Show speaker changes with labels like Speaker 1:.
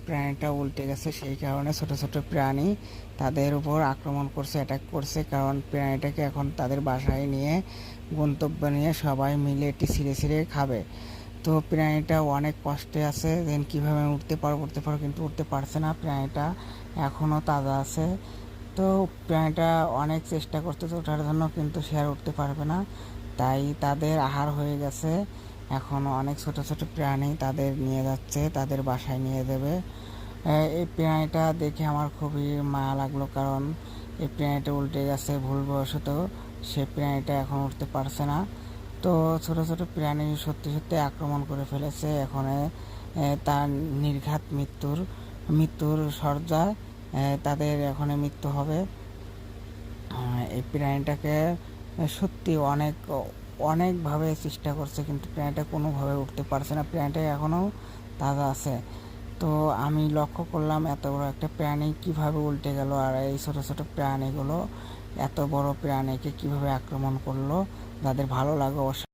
Speaker 1: প্রাণীটা উল্টে গেছে, সেই কারণে ছোট ছোট প্রাণী তাদের উপর আক্রমণ করছে, অ্যাটাক করছে। কারণ প্রাণীটাকে এখন তাদের বাসায় নিয়ে গন্তব্য নিয়ে সবাই মিলে এটি ছিঁড়ে ছিঁড়ে খাবে। তো প্রাণীটা অনেক কষ্টে আছে, দেন কীভাবে উঠতে পারবো কিন্তু উঠতে পারছে না। প্রাণীটা এখনও তাজা আছে। তো প্রাণীটা অনেক চেষ্টা করতেছে ওঠার জন্য, কিন্তু সে আর উঠতে পারবে না, তাই তাদের আহার হয়ে গেছে। এখন অনেক ছোট ছোট প্রাণী তাদের নিয়ে যাচ্ছে, তাদের বাসায় নিয়ে যাবে। এই প্রাণীটা দেখে আমার খুবই মায়া লাগলো, কারণ এই প্রাণীটা উল্টে গেছে ভুলবশত। সে প্রাণীটা এখন উঠতে পারছে না। তো ছোট ছোট প্রাণী সত্যি সত্যি আক্রমণ করে ফেলেছে। এখন তার নির্ঘাত মৃত্যুর সজ্জায় তাদের এখন মৃত্যু হবে। এই প্রাণীটাকে সত্যি অনেকভাবে চেষ্টা করছে, কিন্তু প্রাণীটা কোনোভাবে উঠতে পারছে না। প্রাণীটা এখনও তাজা আছে। তো আমি লক্ষ্য করলাম এত বড় একটা প্রাণী কিভাবে উল্টে গেল, আর এই ছোট ছোট প্রাণীগুলো এত বড় প্রাণীকে কিভাবে আক্রমণ করলো। যাদের ভালো লাগে অবশ্যই